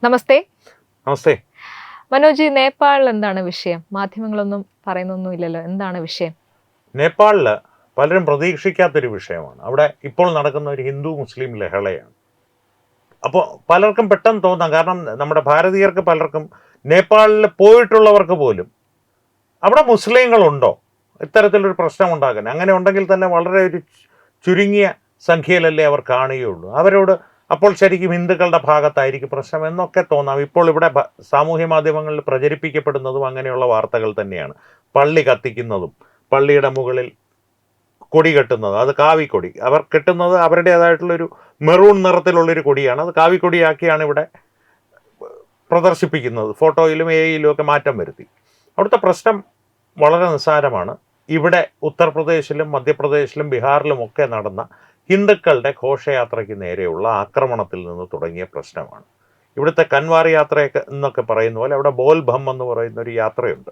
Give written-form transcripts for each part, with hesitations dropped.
നമസ്തേ. നമസ്തേ. മനോജ്, നേപ്പാളിൽ എന്താണ് വിഷയം? മാധ്യമങ്ങളൊന്നും പറയുന്നൊന്നുമില്ലല്ലോ, എന്താണ് വിഷയം? നേപ്പാളിൽ പലരും പ്രതീക്ഷിക്കാത്തൊരു വിഷയമാണ്. അവിടെ ഇപ്പോൾ നടക്കുന്ന ഒരു ഹിന്ദു മുസ്ലിം ലഹളയാണ്. അപ്പോൾ പലർക്കും പെട്ടെന്ന് തോന്നാം, കാരണം നമ്മുടെ ഭാരതീയർക്ക് പലർക്കും നേപ്പാളിൽ പോയിട്ടുള്ളവർക്ക് പോലും അവിടെ മുസ്ലിങ്ങളുണ്ടോ ഇത്തരത്തിലൊരു പ്രശ്നം ഉണ്ടാക്കാൻ, അങ്ങനെ ഉണ്ടെങ്കിൽ തന്നെ വളരെ ഒരു ചുരുങ്ങിയ സംഖ്യയിലല്ലേ അവർ കാണുകയുള്ളൂ. അവരോട് അപ്പോൾ ശരിക്കും ഹിന്ദുക്കളുടെ ഭാഗത്തായിരിക്കും പ്രശ്നം എന്നൊക്കെ തോന്നാം. ഇപ്പോൾ ഇവിടെ സാമൂഹ്യ മാധ്യമങ്ങളിൽ പ്രചരിപ്പിക്കപ്പെടുന്നതും അങ്ങനെയുള്ള വാർത്തകൾ തന്നെയാണ്. പള്ളി കത്തിക്കുന്നതും പള്ളിയുടെ മുകളിൽ കൊടി കെട്ടുന്നത്, അത് കാവിക്കൊടി, അവർ കെട്ടുന്നത് അവരുടേതായിട്ടുള്ളൊരു മെറൂൺ നിറത്തിലുള്ളൊരു കൊടിയാണ്. അത് കാവിക്കൊടിയാക്കിയാണ് ഇവിടെ പ്രദർശിപ്പിക്കുന്നത്. ഫോട്ടോയിലും എയിലും ഒക്കെ മാറ്റം വരുത്തി. അവിടുത്തെ പ്രശ്നം വളരെ നിസ്സാരമാണ്. ഇവിടെ ഉത്തർപ്രദേശിലും മധ്യപ്രദേശിലും ബീഹാറിലും ഒക്കെ നടന്ന ഹിന്ദുക്കളുടെ ഘോഷയാത്രയ്ക്ക് നേരെയുള്ള ആക്രമണത്തിൽ നിന്ന് തുടങ്ങിയ പ്രശ്നമാണ്. ഇവിടുത്തെ കൻവാർ യാത്രയൊക്കെ എന്നൊക്കെ പറയുന്ന പോലെ അവിടെ ബോൽ ഭം എന്ന് പറയുന്ന ഒരു യാത്രയുണ്ട്.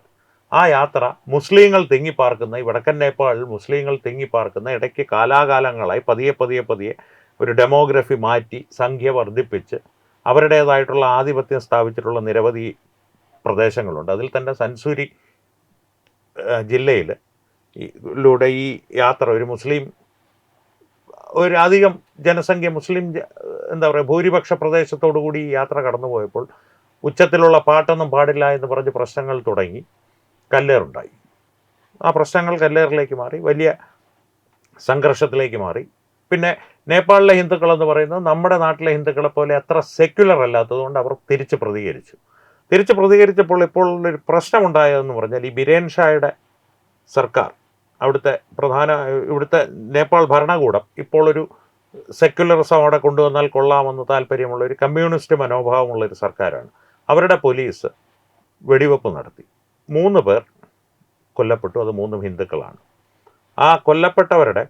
ആ യാത്ര മുസ്ലിങ്ങൾ തിങ്ങിപ്പാർക്കുന്ന, ഈ വടക്കൻ നേപ്പാളിൽ മുസ്ലിങ്ങൾ തിങ്ങിപ്പാർക്കുന്ന, ഇടയ്ക്ക് കാലാകാലങ്ങളായി പതിയെ ഒരു ഡെമോഗ്രഫി മാറ്റി സംഖ്യ വർദ്ധിപ്പിച്ച് അവരുടേതായിട്ടുള്ള ആധിപത്യം സ്ഥാപിച്ചിട്ടുള്ള നിരവധി പ്രദേശങ്ങളുണ്ട്. അതിൽ തന്നെ സൻസൂരി ജില്ലയിൽ ലൂടെ ഈ യാത്ര ഒരു മുസ്ലിം, ഒരു അധികം ജനസംഖ്യ മുസ്ലിം എന്താ പറയുക ഭൂരിപക്ഷ പ്രദേശത്തോടു കൂടി ഈ യാത്ര കടന്നുപോയപ്പോൾ ഉച്ചത്തിലുള്ള പാട്ടൊന്നും പാടില്ല എന്ന് പറഞ്ഞ് പ്രശ്നങ്ങൾ തുടങ്ങി, കല്ലേറുണ്ടായി. ആ പ്രശ്നങ്ങൾ കല്ലേറിലേക്ക് മാറി, വലിയ സംഘർഷത്തിലേക്ക് മാറി. പിന്നെ നേപ്പാളിലെ ഹിന്ദുക്കൾ എന്ന് പറയുന്നത് നമ്മുടെ നാട്ടിലെ ഹിന്ദുക്കളെ പോലെ അത്ര സെക്യുലർ അല്ലാത്തതുകൊണ്ട് അവർ തിരിച്ച് പ്രതികരിച്ചപ്പോൾ ഇപ്പോൾ ഒരു പ്രശ്നമുണ്ടായതെന്ന് പറഞ്ഞാൽ ഈ ബിരേൻ ഷായുടെ സർക്കാർ, ഇവിടുത്തെ നേപ്പാൾ ഭരണകൂടം ഇപ്പോൾ ഒരു സെക്യുലറിസം അവിടെ കൊണ്ടുവന്നാൽ കൊള്ളാമെന്ന് താല്പര്യമുള്ള ഒരു കമ്മ്യൂണിസ്റ്റ് മനോഭാവമുള്ളൊരു സർക്കാരാണ്. അവരുടെ പോലീസ് വെടിവെപ്പ് നടത്തി. 3 പേർ കൊല്ലപ്പെട്ടു. അത് 3 ഹിന്ദുക്കളാണ്. ആ കൊല്ലപ്പെട്ടവരുടെ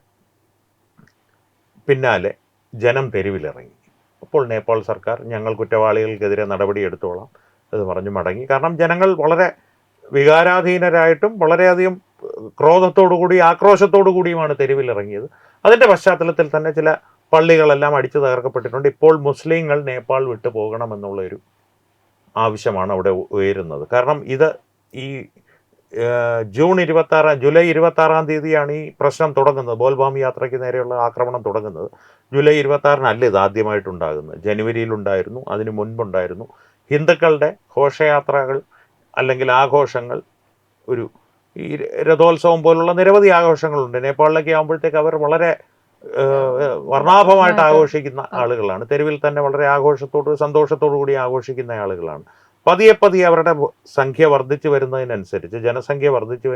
പിന്നാലെ ജനം തെരുവിലിറങ്ങി. അപ്പോൾ നേപ്പാൾ സർക്കാർ ഞങ്ങൾ കുറ്റവാളികൾക്കെതിരെ നടപടിയെടുത്തോളാം എന്ന് പറഞ്ഞ് മടങ്ങി. കാരണം ജനങ്ങൾ വളരെ വികാരാധീനരായിട്ടും വളരെയധികം ക്രോധത്തോടുകൂടി ആക്രോശത്തോടു കൂടിയുമാണ് തെരുവിലിറങ്ങിയത്. അതിൻ്റെ പശ്ചാത്തലത്തിൽ തന്നെ ചില പള്ളികളെല്ലാം അടിച്ചു തകർക്കപ്പെട്ടിട്ടുണ്ട്. ഇപ്പോൾ മുസ്ലിങ്ങൾ നേപ്പാൾ വിട്ടു പോകണമെന്നുള്ളൊരു ആവശ്യമാണ് അവിടെ ഉയരുന്നത്. കാരണം ഇത് ഈ ജൂലൈ 26-ാം തീയതിയാണ് ഈ പ്രശ്നം തുടങ്ങുന്നത്. ബോൽബാം യാത്രയ്ക്ക് നേരെയുള്ള ആക്രമണം തുടങ്ങുന്നത്. ജൂലൈ 26-നല്ല ഇത് ആദ്യമായിട്ടുണ്ടാകുന്നത്. ജനുവരിയിലുണ്ടായിരുന്നു, അതിനു മുൻപുണ്ടായിരുന്നു. ഹിന്ദുക്കളുടെ ഘോഷയാത്രകൾ അല്ലെങ്കിൽ ആഘോഷങ്ങൾ, ഈ രഥോത്സവം പോലുള്ള നിരവധി ആഘോഷങ്ങളുണ്ട്. നേപ്പാളിലേക്ക് ആകുമ്പോഴത്തേക്ക് അവർ വളരെ വർണ്ണാഭമായിട്ട് ആഘോഷിക്കുന്ന ആളുകളാണ്. തെരുവിൽ തന്നെ വളരെ സന്തോഷത്തോടു കൂടി ആഘോഷിക്കുന്ന ആളുകളാണ്. പതിയെ അവരുടെ സംഖ്യ വർദ്ധിച്ചു വരുന്നതിനനുസരിച്ച്, ജനസംഖ്യ വർദ്ധിച്ചു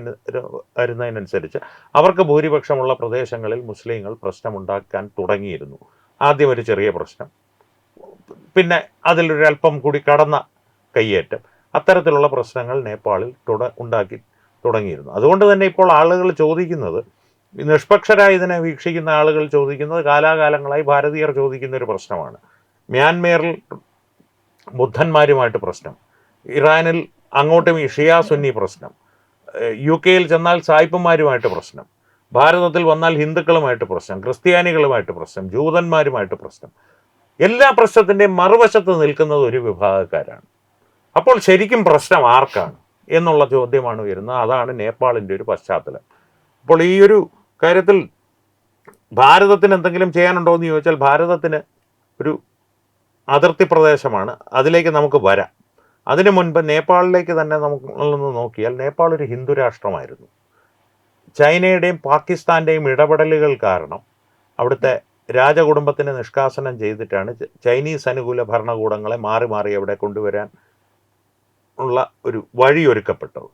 വരുന്നതിനനുസരിച്ച് അവർക്ക് ഭൂരിപക്ഷമുള്ള പ്രദേശങ്ങളിൽ മുസ്ലിങ്ങൾ പ്രശ്നമുണ്ടാക്കാൻ തുടങ്ങിയിരുന്നു. ആദ്യം ഒരു ചെറിയ പ്രശ്നം, പിന്നെ അതിലൊരല്പം കൂടി കടന്ന കയ്യേറ്റം, അത്തരത്തിലുള്ള പ്രശ്നങ്ങൾ നേപ്പാളിൽ ഉണ്ടാക്കി തുടങ്ങിയിരുന്നു. അതുകൊണ്ട് തന്നെ ഇപ്പോൾ ആളുകൾ ചോദിക്കുന്നത്, നിഷ്പക്ഷരായി ഇതിനെ വീക്ഷിക്കുന്ന ആളുകൾ ചോദിക്കുന്നത്, കാലാകാലങ്ങളായി ഭാരതീയർ ചോദിക്കുന്ന ഒരു പ്രശ്നമാണ്. മ്യാൻമറിൽ ബുദ്ധന്മാരുമായിട്ട് പ്രശ്നം, ഇറാനിൽ അങ്ങോട്ടും ഈ ഷിയ സുന്നി പ്രശ്നം, UK-യിൽ ചെന്നാൽ സായിപ്പന്മാരുമായിട്ട് പ്രശ്നം, ഭാരതത്തിൽ വന്നാൽ ഹിന്ദുക്കളുമായിട്ട് പ്രശ്നം, ക്രിസ്ത്യാനികളുമായിട്ട് പ്രശ്നം, ജൂതന്മാരുമായിട്ട് പ്രശ്നം. എല്ലാ പ്രശ്നത്തിൻ്റെയും മറുവശത്ത് നിൽക്കുന്നത് ഒരു വിഭാഗക്കാരാണ്. അപ്പോൾ ശരിക്കും പ്രശ്നം ആർക്കാണ് എന്നുള്ള ചോദ്യമാണ് വരുന്നത്. അതാണ് നേപ്പാളിൻ്റെ ഒരു പശ്ചാത്തലം. അപ്പോൾ ഈ ഒരു കാര്യത്തിൽ ഭാരതത്തിന് എന്തെങ്കിലും ചെയ്യാനുണ്ടോ എന്ന് ചോദിച്ചാൽ, ഭാരതത്തിന് ഒരു അതിർത്തി പ്രദേശമാണ്, അതിലേക്ക് നമുക്ക് വരാം. അതിനു മുൻപ് നേപ്പാളിലേക്ക് തന്നെ നമുക്കൊന്ന് നോക്കിയാൽ, നേപ്പാൾ ഒരു ഹിന്ദു രാഷ്ട്രമായിരുന്നു. ചൈനയുടെയും പാകിസ്ഥാൻ്റെയും ഇടപെടലുകൾ കാരണം അവിടുത്തെ രാജകുടുംബത്തിനെ നിഷ്കാസനം ചെയ്തിട്ടാണ് ചൈനീസ് അനുകൂല ഭരണകൂടങ്ങളെ മാറി അവിടെ കൊണ്ടുവരാൻ ഉള്ള ഒരു വഴിയൊരുക്കപ്പെട്ടത്.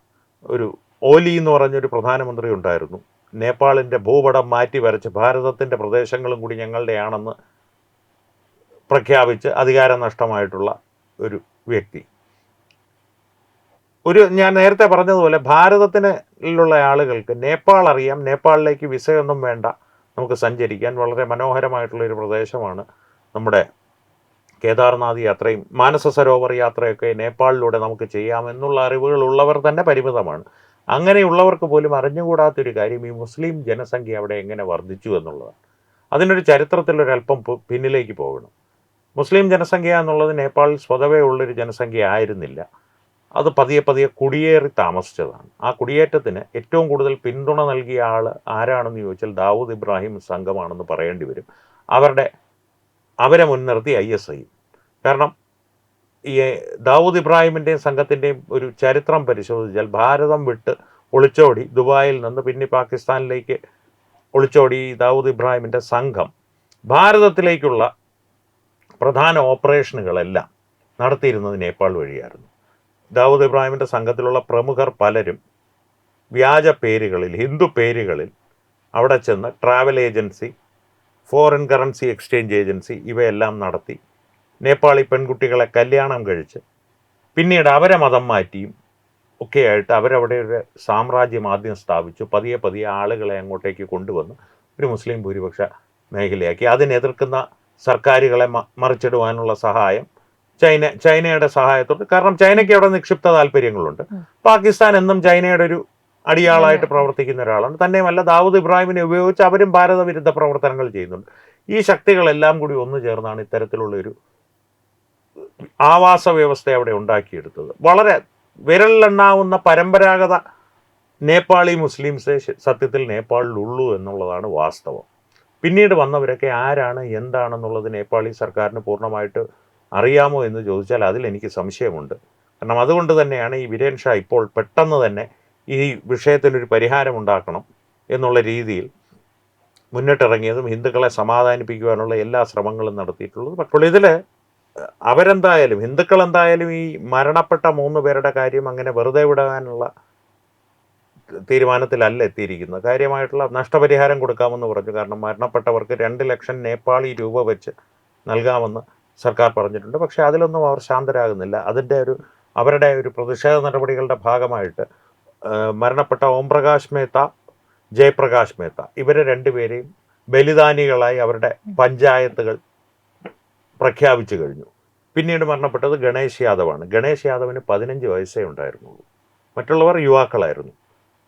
ഒരു ഓലി എന്ന് പറഞ്ഞൊരു പ്രധാനമന്ത്രി ഉണ്ടായിരുന്നു. നേപ്പാളിൻ്റെ ഭൂപടം മാറ്റി വരച്ച് ഭാരതത്തിൻ്റെ പ്രദേശങ്ങളും കൂടി ഞങ്ങളുടെയാണെന്ന് പ്രഖ്യാപിച്ച് അധികാരം നഷ്ടമായിട്ടുള്ള ഒരു വ്യക്തി. ഞാൻ നേരത്തെ പറഞ്ഞതുപോലെ ഭാരതത്തിലുള്ള ആളുകൾക്ക് നേപ്പാൾ അറിയാം, നേപ്പാളിലേക്ക് വിസയൊന്നും വേണ്ട, നമുക്ക് സഞ്ചരിക്കാൻ. വളരെ മനോഹരമായിട്ടുള്ളൊരു പ്രദേശമാണ് നമ്മുടെ കേദാർനാഥ് യാത്രയും മാനസ സരോവർ യാത്രയൊക്കെ നേപ്പാളിലൂടെ നമുക്ക് ചെയ്യാമെന്നുള്ള അറിവുകൾ ഉള്ളവർ തന്നെ പരിമിതമാണ്. അങ്ങനെയുള്ളവർക്ക് പോലും അറിഞ്ഞുകൂടാത്തൊരു കാര്യം ഈ മുസ്ലിം ജനസംഖ്യ അവിടെ എങ്ങനെ വർദ്ധിച്ചു എന്നുള്ളതാണ്. അതിനൊരു ചരിത്രത്തിലൊരല്പം പിന്നിലേക്ക് പോകണം. മുസ്ലിം ജനസംഖ്യ എന്നുള്ളത് നേപ്പാളിൽ സ്വതവേ ഉള്ളൊരു ജനസംഖ്യ ആയിരുന്നില്ല. അത് പതിയെ പതിയെ കുടിയേറി താമസിച്ചതാണ്. ആ കുടിയേറ്റത്തിന് ഏറ്റവും കൂടുതൽ പിന്തുണ നൽകിയ ആൾ ആരാണെന്ന് ചോദിച്ചാൽ ദാവൂദ് ഇബ്രാഹിം സംഘമാണെന്ന് പറയേണ്ടി വരും. അവരെ മുൻനിർത്തി ISI. കാരണം ഈ ദാവൂദ് ഇബ്രാഹിമിൻ്റെയും സംഘത്തിൻ്റെയും ഒരു ചരിത്രം പരിശോധിച്ചാൽ ഭാരതം വിട്ട് ഒളിച്ചോടി ദുബായിൽ നിന്ന് പിന്നെ പാകിസ്ഥാനിലേക്ക് ഒളിച്ചോടി ദാവൂദ് ഇബ്രാഹിമിൻ്റെ സംഘം ഭാരതത്തിലേക്കുള്ള പ്രധാന ഓപ്പറേഷനുകളെല്ലാം നടത്തിയിരുന്നത് നേപ്പാൾ വഴിയായിരുന്നു. ദാവൂദ് ഇബ്രാഹിമിൻ്റെ സംഘത്തിലുള്ള പ്രമുഖർ പലരും വ്യാജ പേരുകളിൽ, ഹിന്ദു പേരുകളിൽ അവിടെ ചെന്ന് travel agency, foreign currency exchange agency ഇവയെല്ലാം നടത്തി നേപ്പാളി പെൺകുട്ടികളെ കല്യാണം കഴിച്ച് പിന്നീട് അവരെ മതം മാറ്റിയും ഒക്കെയായിട്ട് അവരവിടെ ഒരു സാമ്രാജ്യം ആദ്യം സ്ഥാപിച്ചു. പതിയെ പതിയെ ആളുകളെ അങ്ങോട്ടേക്ക് കൊണ്ടുവന്ന് ഒരു മുസ്ലിം ഭൂരിപക്ഷ മേഖലയാക്കി. അതിനെതിർക്കുന്ന സർക്കാരുകളെ മറിച്ചിടുവാനുള്ള സഹായം ചൈനയുടെ സഹായത്തോട്, കാരണം ചൈനയ്ക്ക് അവിടെ നിക്ഷിപ്ത താല്പര്യങ്ങളുണ്ട്. പാകിസ്ഥാൻ എന്നും ചൈനയുടെ ഒരു അടിയാളായിട്ട് പ്രവർത്തിക്കുന്ന ഒരാളാണ്. തന്നെയുമല്ല ദാവൂദ് ഇബ്രാഹിമിനെ ഉപയോഗിച്ച് അവരും ഭാരതവിരുദ്ധ പ്രവർത്തനങ്ങൾ ചെയ്യുന്നുണ്ട്. ഈ ശക്തികളെല്ലാം കൂടി ഒന്നു ചേർന്നാണ് ഇത്തരത്തിലുള്ളൊരു ആവാസ വ്യവസ്ഥ അവിടെ ഉണ്ടാക്കിയെടുത്തത്. വളരെ വിരലിലെണ്ണാവുന്ന പരമ്പരാഗത നേപ്പാളി മുസ്ലിംസേ സത്യത്തിൽ നേപ്പാളിലുള്ളൂ എന്നുള്ളതാണ് വാസ്തവം. പിന്നീട് വന്നവരൊക്കെ ആരാണ് എന്താണെന്നുള്ളത് നേപ്പാളി സർക്കാരിന് പൂർണ്ണമായിട്ട് അറിയാമോ എന്ന് ചോദിച്ചാൽ അതിൽ എനിക്ക് സംശയമുണ്ട്. കാരണം അതുകൊണ്ട് തന്നെയാണ് ഈ വിരേൻ ഷാ ഇപ്പോൾ പെട്ടെന്ന് തന്നെ ഈ വിഷയത്തിനൊരു പരിഹാരമുണ്ടാക്കണം എന്നുള്ള രീതിയിൽ മുന്നിട്ടിറങ്ങിയതും ഹിന്ദുക്കളെ സമാധാനിപ്പിക്കുവാനുള്ള എല്ലാ ശ്രമങ്ങളും നടത്തിയിട്ടുള്ളത്. പക്ഷേ ഇതിൽ അവരെന്തായാലും ഹിന്ദുക്കൾ എന്തായാലും ഈ മരണപ്പെട്ട 3 പേരുടെ കാര്യം അങ്ങനെ വെറുതെ വിടാനുള്ള തീരുമാനത്തിലല്ല എത്തിയിരിക്കുന്നത്. കാര്യമായിട്ടുള്ള നഷ്ടപരിഹാരം കൊടുക്കാമെന്ന് പറഞ്ഞു. കാരണം മരണപ്പെട്ടവർക്ക് 2 ലക്ഷം നേപ്പാളി രൂപ വെച്ച് നൽകാമെന്ന് സർക്കാർ പറഞ്ഞിട്ടുണ്ട്. പക്ഷേ അതിലൊന്നും അവർ ശാന്തരാകുന്നില്ല. അവരുടെ ഒരു പ്രതിഷേധ നടപടികളുടെ ഭാഗമായിട്ട് മരണപ്പെട്ട ഓംപ്രകാശ് മേത്ത, ജയപ്രകാശ് മേത്ത ഇവരെ 2 പേരെയും ബലിദാനികളായി അവരുടെ പഞ്ചായത്തുകൾ പ്രഖ്യാപിച്ചു കഴിഞ്ഞു. പിന്നീട് മരണപ്പെട്ടത് ഗണേഷ് യാദവാണ്. ഗണേഷ് യാദവിന് 15 വയസ്സേ ഉണ്ടായിരുന്നുള്ളൂ. മറ്റുള്ളവർ യുവാക്കളായിരുന്നു.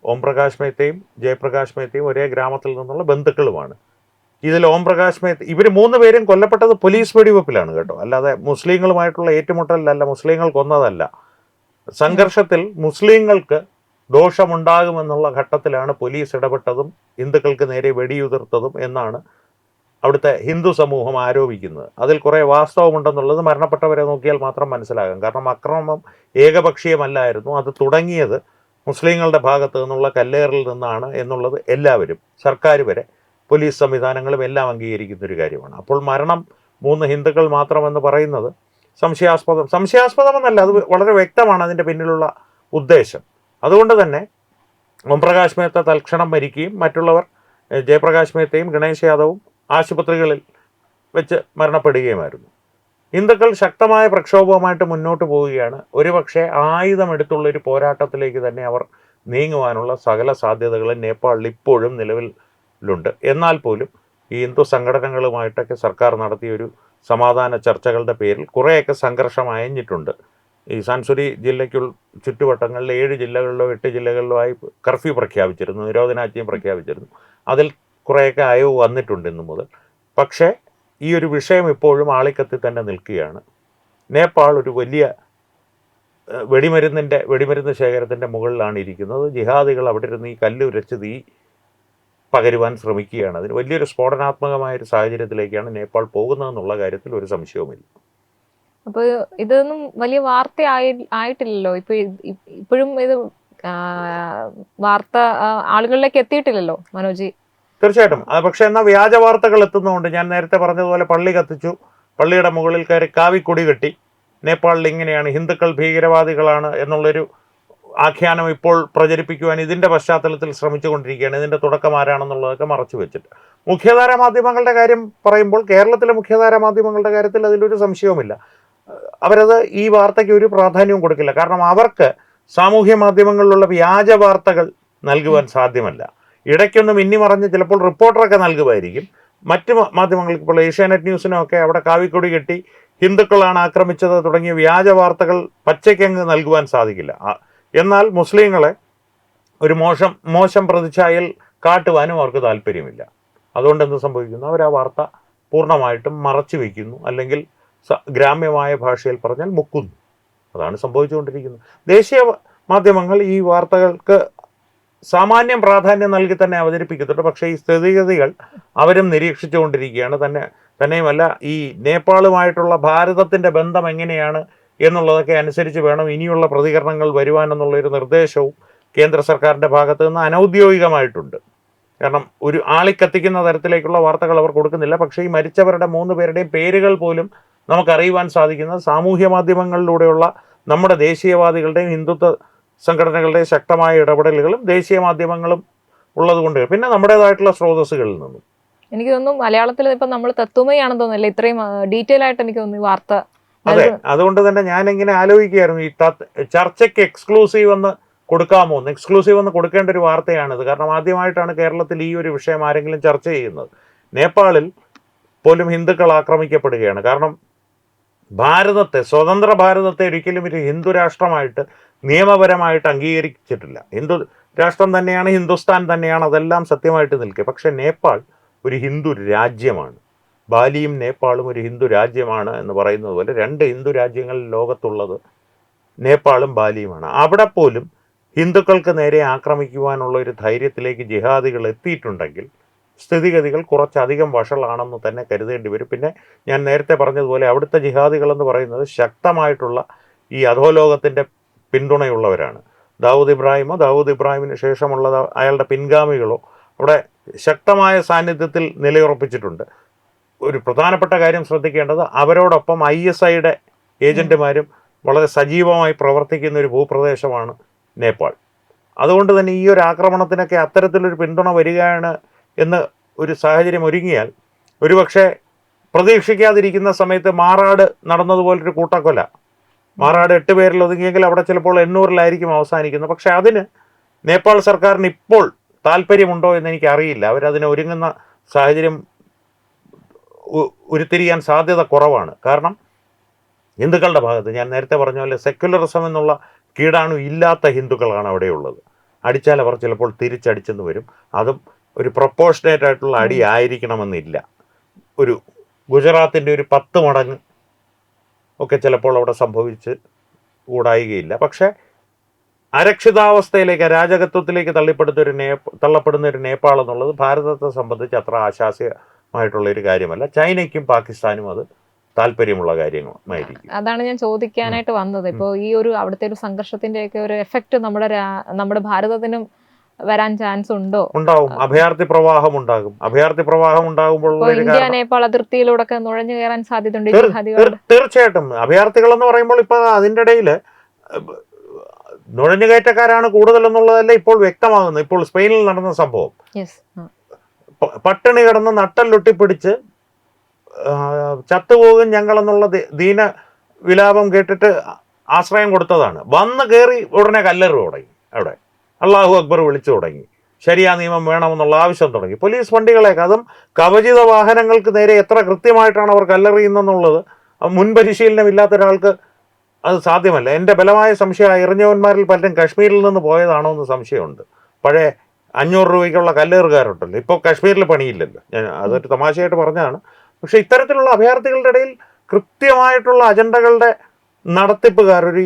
ഓംപ്രകാശ് മേത്തയും ജയപ്രകാശ് മേത്തയും ഒരേ ഗ്രാമത്തിൽ നിന്നുള്ള ബന്ധുക്കളുമാണ്. ഇതിൽ ഓംപ്രകാശ് മേത്ത ഇവർ 3 പേരും കൊല്ലപ്പെട്ടത് പോലീസ് വെടിവെപ്പിലാണ് കേട്ടോ, അല്ലാതെ മുസ്ലിങ്ങളുമായിട്ടുള്ള ഏറ്റുമുട്ടലിലല്ല, മുസ്ലിങ്ങൾ കൊന്നതല്ല. സംഘർഷത്തിൽ മുസ്ലിങ്ങൾക്ക് ദോഷമുണ്ടാകുമെന്നുള്ള ഘട്ടത്തിലാണ് പോലീസ് ഇടപെട്ടതും ഹിന്ദുക്കൾക്ക് നേരെ വെടിയുതിർത്തതും എന്നാണ് അവിടുത്തെ ഹിന്ദു സമൂഹം ആരോപിക്കുന്നത്. അതിൽ കുറേ വാസ്തവമുണ്ടെന്നുള്ളത് മരണപ്പെട്ടവരെ നോക്കിയാൽ മാത്രം മനസ്സിലാകാം. കാരണം അക്രമം ഏകപക്ഷീയമല്ലായിരുന്നു. അത് തുടങ്ങിയത് മുസ്ലിങ്ങളുടെ ഭാഗത്ത് നിന്നുള്ള കല്ലേറിൽ നിന്നാണ് എന്നുള്ളത് എല്ലാവരും, സർക്കാർ വരെ, പോലീസ് സംവിധാനങ്ങളും എല്ലാം അംഗീകരിക്കുന്നൊരു കാര്യമാണ്. അപ്പോൾ മരണം 3 ഹിന്ദുക്കൾ മാത്രമെന്ന് പറയുന്നത് സംശയാസ്പദമെന്നല്ല, അത് വളരെ വ്യക്തമാണ് അതിൻ്റെ പിന്നിലുള്ള ഉദ്ദേശം. അതുകൊണ്ട് തന്നെ ഓംപ്രകാശ് മേത്ത തൽക്ഷണം മരിക്കുകയും മറ്റുള്ളവർ ജയപ്രകാശ് മേത്തയും ഗണേഷ് യാദവും ആശുപത്രികളിൽ വെച്ച് മരണപ്പെടുകയുമായിരുന്നു. ഹിന്ദുക്കൾ ശക്തമായ പ്രക്ഷോഭവുമായിട്ട് മുന്നോട്ട് പോവുകയാണ്. ഒരുപക്ഷെ ആയുധമെടുത്തുള്ളൊരു പോരാട്ടത്തിലേക്ക് തന്നെ അവർ നീങ്ങുവാനുള്ള സകല സാധ്യതകളും നേപ്പാളിൽ ഇപ്പോഴും നിലവിലുണ്ട്. എന്നാൽ പോലും ഈ ഹിന്ദു സംഘടനകളുമായിട്ടൊക്കെ സർക്കാർ നടത്തിയൊരു സമാധാന ചർച്ചകളുടെ പേരിൽ കുറേയൊക്കെ സംഘർഷം അയഞ്ഞിട്ടുണ്ട്. ഈ സാൻസുരി ജില്ലയ്ക്കുൾ ചുറ്റുവട്ടങ്ങളിലെ 7 ജില്ലകളിലോ 8 ജില്ലകളിലോ ആയി കർഫ്യൂ പ്രഖ്യാപിച്ചിരുന്നു, നിരോധനാജ്ഞയും പ്രഖ്യാപിച്ചിരുന്നു. അതിൽ കുറേയൊക്കെ അയവ് വന്നിട്ടുണ്ട് ഇന്നു മുതൽ. പക്ഷേ ഈ ഒരു വിഷയം ഇപ്പോഴും ആളിക്കത്തി തന്നെ നിൽക്കുകയാണ്. നേപ്പാൾ ഒരു വലിയ വെടിമരുന്ന് ശേഖരത്തിൻ്റെ മുകളിലാണ് ഇരിക്കുന്നത്. ജിഹാദികൾ അവിടെ ഇരുന്ന് ഈ കല്ലുരച്ച് തീ പകരുവാൻ ശ്രമിക്കുകയാണ്. അതിന് വലിയൊരു സ്ഫോടനാത്മകമായൊരു സാഹചര്യത്തിലേക്കാണ് നേപ്പാൾ പോകുന്നതെന്നുള്ള കാര്യത്തിൽ ഒരു സംശയവുമില്ല. അപ്പോൾ ഇതൊന്നും വലിയ വാർത്ത ആയിട്ടില്ലല്ലോ. ഇപ്പോഴും ഇത് വാർത്ത ആളുകളിലേക്ക് എത്തിയിട്ടില്ലല്ലോ മനോജി. തീർച്ചയായിട്ടും. പക്ഷേ എന്നാൽ വ്യാജ വാർത്തകൾ എത്തുന്നതുകൊണ്ട്, ഞാൻ നേരത്തെ പറഞ്ഞതുപോലെ പള്ളി കത്തിച്ചു, പള്ളിയുടെ മുകളിൽ കയറി കാവിക്കൊടി കെട്ടി, നേപ്പാളിൽ ഇങ്ങനെയാണ്, ഹിന്ദുക്കൾ ഭീകരവാദികളാണ് എന്നുള്ളൊരു ആഖ്യാനം ഇപ്പോൾ പ്രചരിപ്പിക്കുവാൻ ഇതിൻ്റെ പശ്ചാത്തലത്തിൽ ശ്രമിച്ചുകൊണ്ടിരിക്കുകയാണ്. ഇതിൻ്റെ തുടക്കം ആരാണെന്നുള്ളതൊക്കെ മറച്ചു വെച്ചിട്ട്. മുഖ്യധാര മാധ്യമങ്ങളുടെ കാര്യം പറയുമ്പോൾ കേരളത്തിലെ മുഖ്യധാര മാധ്യമങ്ങളുടെ കാര്യത്തിൽ അതിലൊരു സംശയവുമില്ല. അവരത് ഈ വാർത്തയ്ക്ക് ഒരു പ്രാധാന്യവും കൊടുക്കില്ല. കാരണം അവർക്ക് സാമൂഹ്യ മാധ്യമങ്ങളിലുള്ള വ്യാജ വാർത്തകൾ നൽകുവാൻ സാധ്യമല്ല. ഇടയ്ക്കൊന്ന് മിന്നിമറിഞ്ഞ് ചിലപ്പോൾ റിപ്പോർട്ടറൊക്കെ നൽകുമായിരിക്കും. മറ്റ് മാധ്യമങ്ങൾക്ക്, ഇപ്പോൾ ഏഷ്യാനെറ്റ് ന്യൂസിനൊക്കെ അവിടെ കാവിക്കൊടി കെട്ടി ഹിന്ദുക്കളാണ് ആക്രമിച്ചത് തുടങ്ങിയ വ്യാജ വാർത്തകൾ പച്ചയ്ക്കങ്ങ് നൽകുവാൻ സാധിക്കില്ല. എന്നാൽ മുസ്ലിങ്ങളെ ഒരു മോശം പ്രതിച്ഛായയിൽ കാട്ടുവാനും അവർക്ക് താല്പര്യമില്ല. അതുകൊണ്ട് എന്ത് സംഭവിക്കുന്നു, അവർ ആ വാർത്ത പൂർണ്ണമായിട്ടും മറച്ചു വയ്ക്കുന്നു, അല്ലെങ്കിൽ ഗ്രാമ്യമായ ഭാഷയിൽ പറഞ്ഞാൽ മുക്കുന്നു. അതാണ് സംഭവിച്ചുകൊണ്ടിരിക്കുന്നത്. ദേശീയ മാധ്യമങ്ങൾ ഈ വാർത്തകൾക്ക് സാമാന്യം പ്രാധാന്യം നൽകി തന്നെ അവതരിപ്പിക്കുന്നുണ്ട്. പക്ഷേ ഈ സ്ഥിതിഗതികൾ അവരും നിരീക്ഷിച്ചുകൊണ്ടിരിക്കുകയാണ്. തന്നെയുമല്ല, ഈ നേപ്പാളുമായിട്ടുള്ള ഭാരതത്തിൻ്റെ ബന്ധം എങ്ങനെയാണ് എന്നുള്ളതൊക്കെ അനുസരിച്ച് വേണം ഇനിയുള്ള പ്രതികരണങ്ങൾ വരുവാനെന്നുള്ളൊരു നിർദ്ദേശവും കേന്ദ്ര സർക്കാരിൻ്റെ ഭാഗത്തു നിന്ന് അനൗദ്യോഗികമായിട്ടുണ്ട്. കാരണം ഒരു ആളിക്കത്തിക്കുന്ന തരത്തിലേക്കുള്ള വാർത്തകൾ അവർ കൊടുക്കുന്നില്ല. പക്ഷേ ഈ മരിച്ചവരുടെ 3 പേരുടെയും പേരുകൾ പോലും നമുക്കറിയുവാൻ സാധിക്കുന്നത് സാമൂഹ്യ മാധ്യമങ്ങളിലൂടെയുള്ള നമ്മുടെ ദേശീയവാദികളുടെയും ഹിന്ദുത്വ സംഘടനകളുടെയും ശക്തമായ ഇടപെടലുകളും ദേശീയ മാധ്യമങ്ങളും ഉള്ളതുകൊണ്ട്, പിന്നെ നമ്മുടേതായിട്ടുള്ള സ്രോതസ്സുകളിൽ നിന്നും. എനിക്ക് തോന്നുന്നു മലയാളത്തിൽ ഇപ്പം നമ്മൾ തത്വമയാണെന്ന് തോന്നുന്നില്ല, ഇത്രയും ഡീറ്റെയിൽ ആയിട്ട് എനിക്ക് തോന്നുന്നു ഈ വാർത്ത. അതെ, അതുകൊണ്ട് തന്നെ ഞാനിങ്ങനെ ആലോചിക്കുകയായിരുന്നു, ഈ ചർച്ചയ്ക്ക് എക്സ്ക്ലൂസീവ് എന്ന് കൊടുക്കാമോ എന്ന്. എക്സ്ക്ലൂസീവ് എന്ന് കൊടുക്കേണ്ട ഒരു വാർത്തയാണിത്. കാരണം ആദ്യമായിട്ടാണ് കേരളത്തിൽ ഈ ഒരു വിഷയം ആരെങ്കിലും ചർച്ച ചെയ്യുന്നത്. നേപ്പാളിൽ പോലും ഹിന്ദുക്കൾ ആക്രമിക്കപ്പെടുകയാണ്. കാരണം ഭാരതത്തെ, സ്വതന്ത്ര ഭാരതത്തെ ഒരിക്കലും ഒരു ഹിന്ദു രാഷ്ട്രമായിട്ട് നിയമപരമായിട്ട് അംഗീകരിച്ചിട്ടില്ല. ഹിന്ദു രാഷ്ട്രം തന്നെയാണ്, ഹിന്ദുസ്ഥാൻ തന്നെയാണ്, അതെല്ലാം സത്യമായിട്ട് നിൽക്കുക. പക്ഷേ നേപ്പാൾ ഒരു ഹിന്ദു രാജ്യമാണ്. ബാലിയും നേപ്പാളും ഒരു ഹിന്ദു രാജ്യമാണ് എന്ന് പറയുന്നത് പോലെ 2 ഹിന്ദു രാജ്യങ്ങൾ ലോകത്തുള്ളത് നേപ്പാളും ബാലിയുമാണ്. അവിടെ പോലും ഹിന്ദുക്കൾക്ക് നേരെ ആക്രമിക്കുവാനുള്ള ഒരു ധൈര്യത്തിലേക്ക് ജിഹാദികൾ എത്തിയിട്ടുണ്ടെങ്കിൽ സ്ഥിതിഗതികൾ കുറച്ചധികം വഷളാണെന്ന് തന്നെ കരുതേണ്ടി വരും. പിന്നെ ഞാൻ നേരത്തെ പറഞ്ഞതുപോലെ അവിടുത്തെ ജിഹാദികളെന്ന് പറയുന്നത് ശക്തമായിട്ടുള്ള ഈ അധോലോകത്തിൻ്റെ പിന്തുണയുള്ളവരാണ്. ദാവൂദ് ഇബ്രാഹിമിന് ശേഷമുള്ള അയാളുടെ പിൻഗാമികളോ അവിടെ ശക്തമായ സാന്നിധ്യത്തിൽ നിലയുറപ്പിച്ചിട്ടുണ്ട്. ഒരു പ്രധാനപ്പെട്ട കാര്യം ശ്രദ്ധിക്കേണ്ടത്, അവരോടൊപ്പം ISIയുടെ ഏജന്റുമാരും വളരെ സജീവമായി പ്രവർത്തിക്കുന്ന ഒരു ഭൂപ്രദേശമാണ് നേപ്പാൾ. അതുകൊണ്ട് തന്നെ ഈ ഒരു ആക്രമണത്തിനൊക്കെ അത്തരത്തിലൊരു പിന്തുണ വരികയാണ് എന്ന് ഒരു സാഹചര്യം ഒരുങ്ങിയാൽ, ഒരുപക്ഷെ പ്രതീക്ഷിക്കാതിരിക്കുന്ന സമയത്ത് മാറാട് നടന്നതുപോലൊരു കൂട്ടക്കൊല, മാറാട് 8 പേരിൽ ഒതുങ്ങിയെങ്കിൽ അവിടെ ചിലപ്പോൾ 800-ലായിരിക്കും അവസാനിക്കുന്നത്. പക്ഷെ അതിന് നേപ്പാൾ സർക്കാരിന് ഇപ്പോൾ താല്പര്യമുണ്ടോ എന്ന് എനിക്കറിയില്ല. അവരതിന് ഒരുങ്ങുന്ന സാഹചര്യം ഉരുത്തിരിയാൻ സാധ്യത കുറവാണ്. കാരണം ഹിന്ദുക്കളുടെ ഭാഗത്ത് ഞാൻ നേരത്തെ പറഞ്ഞ പോലെ സെക്യുലറിസം എന്നുള്ള കീടാണു ഇല്ലാത്ത ഹിന്ദുക്കളാണ് അവിടെയുള്ളത്. അടിച്ചാൽ അവർ ചിലപ്പോൾ തിരിച്ചടിച്ചെന്ന് വരും. അതും ഒരു പ്രൊപ്പോർഷനേറ്റ് ആയിട്ടുള്ള അടി ആയിരിക്കണമെന്നില്ല. ഒരു ഗുജറാത്തിൻ്റെ ഒരു 10 മടങ്ങ് ഒക്കെ ചിലപ്പോൾ അവിടെ സംഭവിച്ച് കൂടായികയില്ല. പക്ഷേ അരക്ഷിതാവസ്ഥയിലേക്ക്, അരാജകത്വത്തിലേക്ക് തള്ളപ്പെടുന്ന ഒരു നേപ്പാൾ എന്നുള്ളത് ഭാരതത്തെ സംബന്ധിച്ച് അത്ര ആശാസ്യമായിട്ടുള്ളൊരു കാര്യമല്ല. ചൈനയ്ക്കും പാകിസ്ഥാനും അത് താല്പര്യമുള്ള കാര്യമായിരിക്കും. അതാണ് ഞാൻ ചോദിക്കാനായിട്ട് വന്നത്. ഇപ്പോൾ ഈ ഒരു അവിടുത്തെ ഒരു സംഘർഷത്തിൻ്റെയൊക്കെ ഒരു എഫക്റ്റ് നമ്മുടെ ഭാരതത്തിനും വരാൻ ചാൻസ് ഉണ്ടോ? ഉണ്ടാവും. അഭയാർത്ഥി പ്രവാഹം ഉണ്ടാകുമ്പോൾ ഇന്ത്യ നേപ്പാൾ അതിർത്തിയിലൂടെ നുഴഞ്ഞു കയറാൻ സാധ്യതയുണ്ട് തീർച്ചയായിട്ടും. അഭയാർത്ഥികൾ എന്ന് പറയുമ്പോൾ ഇപ്പൊ അതിൻ്റെ ഇടയിൽ നുഴഞ്ഞുകയറ്റക്കാരാണ് കൂടുതലെന്നുള്ളതല്ല ഇപ്പോൾ വ്യക്തമാകുന്നത്. ഇപ്പോൾ സ്പെയിനിൽ നടന്ന സംഭവം, പട്ടിണി കിടന്ന് നട്ടല്ലൊട്ടിപ്പിടിച്ച് ചത്തുപോകും ഞങ്ങളെന്നുള്ള ദീന വിലാപം കേട്ടിട്ട് ആശ്രയം കൊടുത്തതാണ്. വന്ന് കയറി ഉടനെ കല്ലെറി തുടങ്ങി. അവിടെ അള്ളാഹു അക്ബർ വിളിച്ചു തുടങ്ങി. ശരിയാ നിയമം വേണമെന്നുള്ള ആവശ്യം തുടങ്ങി. പോലീസ് വണ്ടികളേക്ക്, അതും കവചിത വാഹനങ്ങൾക്ക് നേരെ എത്ര കൃത്യമായിട്ടാണ് അവർ കല്ലെറിയുന്നെന്നുള്ളത് മുൻപരിശീലനമില്ലാത്ത ഒരാൾക്ക് അത് സാധ്യമല്ല. എൻ്റെ ബലമായ സംശയം എറിഞ്ഞവന്മാരിൽ പലരും കാശ്മീരിൽ നിന്ന് പോയതാണോ എന്ന് സംശയമുണ്ട്. പഴയ 500 രൂപയ്ക്കുള്ള കല്ലേറുകാരുണ്ടല്ലോ, ഇപ്പോൾ കാശ്മീരിൽ പണിയില്ലല്ലോ. ഞാൻ അതൊരു തമാശയായിട്ട് പറഞ്ഞതാണ്. പക്ഷെ ഇത്തരത്തിലുള്ള അഭയാർത്ഥികളുടെ ഇടയിൽ കൃത്യമായിട്ടുള്ള അജണ്ടകളുടെ നടത്തിപ്പുകാർ, ഒരു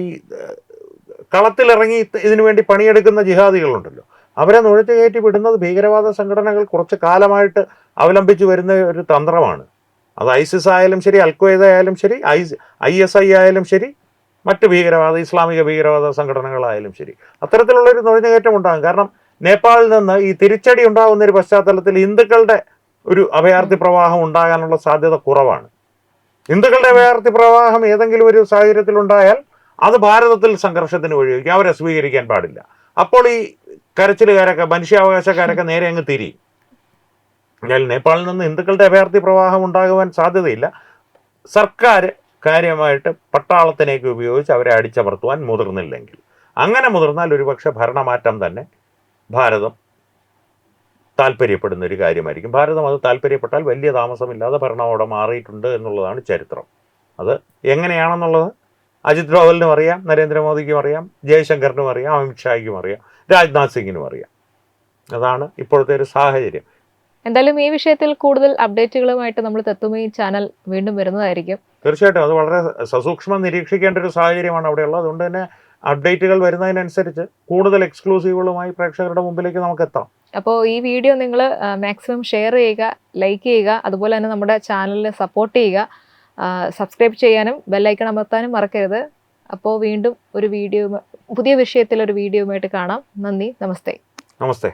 കളത്തിലിറങ്ങി ഇതിനു വേണ്ടി പണിയെടുക്കുന്ന ജിഹാദികളുണ്ടല്ലോ, അവരെ നുഴച്ചു കയറ്റി വിടുന്നത് ഭീകരവാദ സംഘടനകൾ കുറച്ച് കാലമായിട്ട് അവലംബിച്ചു വരുന്ന ഒരു തന്ത്രമാണ്. അത് ISIS ആയാലും ശരി, അൽഖ്വയ്ദ ആയാലും ശരി, ISI ആയാലും ശരി, മറ്റ് ഇസ്ലാമിക ഭീകരവാദ സംഘടനകളായാലും ശരി, അത്തരത്തിലുള്ളൊരു നുഴഞ്ഞുകയറ്റം ഉണ്ടാകും. കാരണം നേപ്പാളിൽ നിന്ന് ഈ തിരിച്ചടി ഉണ്ടാകുന്ന ഒരു പശ്ചാത്തലത്തിൽ ഹിന്ദുക്കളുടെ ഒരു അഭയാർത്ഥി പ്രവാഹം ഉണ്ടാകാനുള്ള സാധ്യത കുറവാണ്. ഹിന്ദുക്കളുടെ അഭയാർത്ഥി പ്രവാഹം ഏതെങ്കിലും ഒരു സാഹചര്യത്തിലുണ്ടായാൽ അത് ഭാരതത്തിൽ സംഘർഷത്തിന് വഴിവെക്കും. അവരെ സ്വീകരിക്കാൻ പാടില്ല. അപ്പോൾ ഈ കരച്ചിലുകാരൊക്കെ, മനുഷ്യാവകാശക്കാരൊക്കെ നേരെ അങ്ങ് തിരിയും. എന്നാൽ നേപ്പാളിൽ നിന്ന് ഹിന്ദുക്കളുടെ അഭയാർത്ഥി പ്രവാഹം ഉണ്ടാകുവാൻ സാധ്യതയില്ല. സർക്കാർ കാര്യമായിട്ട് പട്ടാളത്തിനേക്ക് ഉപയോഗിച്ച് അവരെ അടിച്ചമർത്തുവാൻ മുതിർന്നില്ലെങ്കിൽ, അങ്ങനെ മുതിർന്നാൽ ഒരുപക്ഷെ ഭരണമാറ്റം തന്നെ ഭാരതം താല്പര്യപ്പെടുന്ന ഒരു കാര്യമായിരിക്കും. ഭാരതം അത് താല്പര്യപ്പെട്ടാൽ വലിയ താമസമില്ലാതെ ഭരണം അവിടെ മാറിയിട്ടുണ്ട് എന്നുള്ളതാണ് ചരിത്രം. അത് എങ്ങനെയാണെന്നുള്ളത് അജിത് ഡോവലിനും അറിയാം, നരേന്ദ്രമോദിക്കും അറിയാം, ജയശങ്കറിനും അറിയാം, അമിത്ഷായ്ക്കും അറിയാം, രാജ്നാഥ് സിംഗിനും അറിയാം. അതാണ് ഇപ്പോഴത്തെ ഒരു സാഹചര്യം. എന്തായാലും ഈ വിഷയത്തിൽ കൂടുതൽ അപ്ഡേറ്റുകളുമായിട്ട് നമ്മൾ തത്വമയി ചാനൽ വീണ്ടും വരുന്നതായിരിക്കും. തീർച്ചയായിട്ടും അത് വളരെ സസൂക്ഷ്മം നിരീക്ഷിക്കേണ്ട ഒരു സാഹചര്യമാണ് അവിടെയുള്ളത്. അതുകൊണ്ട് തന്നെ അപ്ഡേറ്റുകൾ വരുന്നതിനനുസരിച്ച് കൂടുതൽ എക്സ്ക്ലൂസീവുകളുമായി പ്രേക്ഷകരുടെ മുമ്പിലേക്ക് നമുക്ക് എത്താം. അപ്പോൾ ഈ വീഡിയോ നിങ്ങൾ മാക്സിമം ഷെയർ ചെയ്യുക, ലൈക്ക് ചെയ്യുക, അതുപോലെ തന്നെ നമ്മുടെ ചാനലിനെ സപ്പോർട്ട് ചെയ്യുക, സബ്സ്ക്രൈബ് ചെയ്യാനും ബെല്ലൈക്കൺ അമർത്താനും മറക്കരുത്. അപ്പോൾ വീണ്ടും ഒരു പുതിയ വിഷയത്തിൽ ഒരു വീഡിയോയുമായിട്ട് കാണാം. നന്ദി, നമസ്തേ. നമസ്തേ.